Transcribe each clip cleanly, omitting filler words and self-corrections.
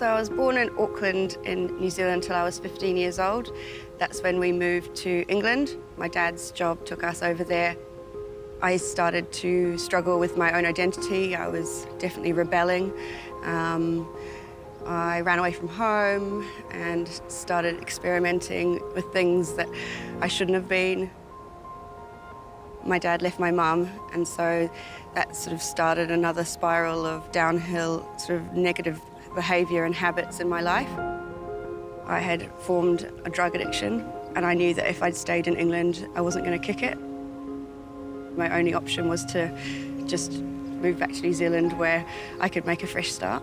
So I was born in Auckland in New Zealand until I was 15 years old. That's when we moved to England. My dad's job took us over there. I started to struggle with my own identity. I was definitely rebelling. I ran away from home and started experimenting with things that I shouldn't have been. My dad left my mum, and so that sort of started another spiral of downhill sort of negative behaviour and habits in my life. I had formed a drug addiction, and I knew that if I'd stayed in England, I wasn't going to kick it. My only option was to just move back to New Zealand where I could make a fresh start.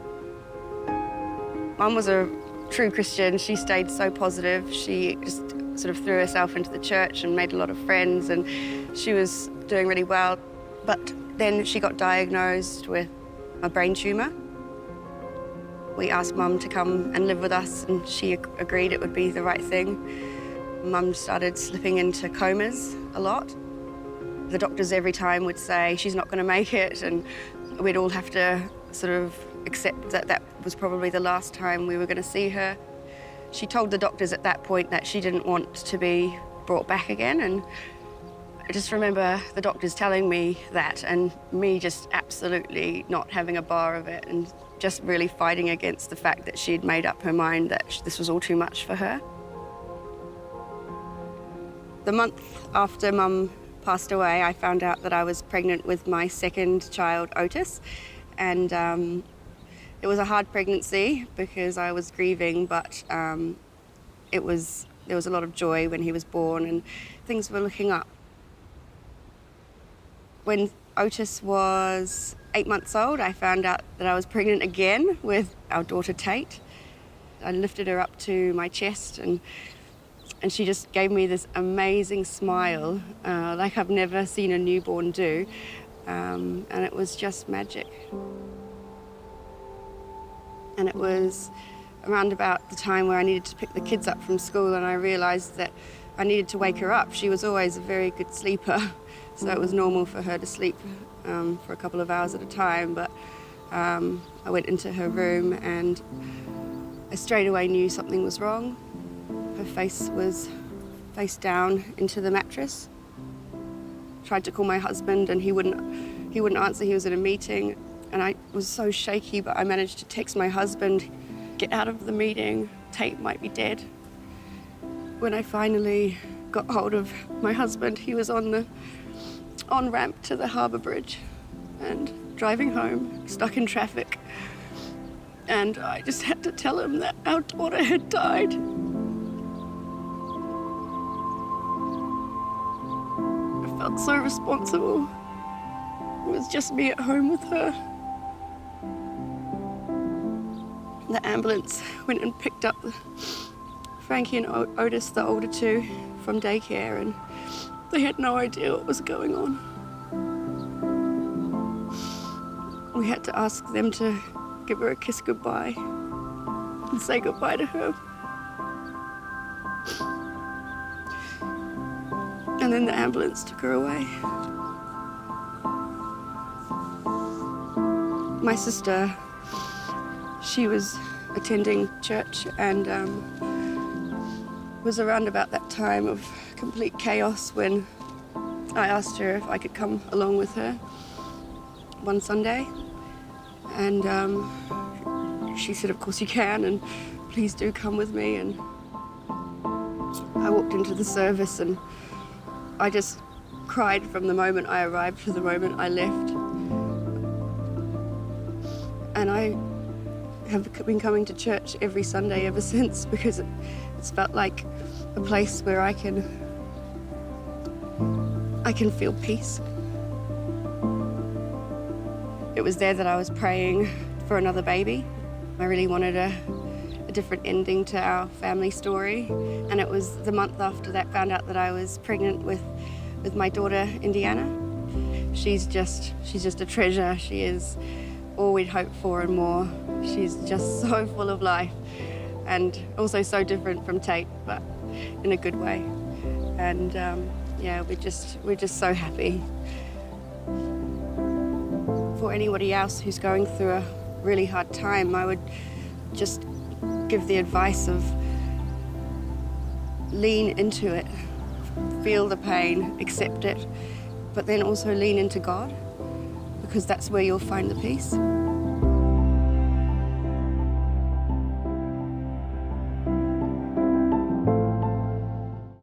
Mum was a true Christian. She stayed so positive. She just sort of threw herself into the church and made a lot of friends, and she was doing really well. But then she got diagnosed with a brain tumour. We asked Mum to come and live with us, and she agreed it would be the right thing. Mum started slipping into comas a lot. The doctors every time would say she's not going to make it, and we'd all have to sort of accept that that was probably the last time we were going to see her. She told the doctors at that point that she didn't want to be brought back again, and I just remember the doctors telling me that and me just absolutely not having a bar of it and just really fighting against the fact that she'd made up her mind that this was all too much for her. The month after Mum passed away, I found out that I was pregnant with my second child, Otis, and it was a hard pregnancy because I was grieving, but there was a lot of joy when he was born and things were looking up. When Otis was 8 months old, I found out that I was pregnant again with our daughter Tate. I lifted her up to my chest and she just gave me this amazing smile, like I've never seen a newborn do, and it was just magic. And it was around about the time where I needed to pick the kids up from school, and I realised that I needed to wake her up. She was always a very good sleeper, so it was normal for her to sleep for a couple of hours at a time, but I went into her room and I straight away knew something was wrong. Her face was face down into the mattress. Tried to call my husband and he wouldn't answer. He was in a meeting and I was so shaky, but I managed to text my husband, "Get out of the meeting, Tate might be dead." When I finally got hold of my husband, he was on the on-ramp to the harbour bridge and driving home, stuck in traffic. And I just had to tell him that our daughter had died. I felt so responsible. It was just me at home with her. The ambulance went and picked up Frankie and Otis, the older two, from daycare, and they had no idea what was going on. We had to ask them to give her a kiss goodbye and say goodbye to her. And then the ambulance took her away. My sister, she was attending church and was around about that time of complete chaos when I asked her if I could come along with her one Sunday. And she said, "Of course you can, and please do come with me." And I walked into the service and I just cried from the moment I arrived to the moment I left. And I have been coming to church every Sunday ever since because it's felt like a place where I can feel peace. It was there that I was praying for another baby. I really wanted a different ending to our family story. And it was the month after that found out that I was pregnant with my daughter, Indiana. She's just a treasure. She is all we'd hoped for and more. She's just so full of life and also so different from Tate, but in a good way. And yeah, we're just so happy. For anybody else who's going through a really hard time, I would just give the advice of lean into it, feel the pain, accept it, but then also lean into God, because that's where you'll find the peace.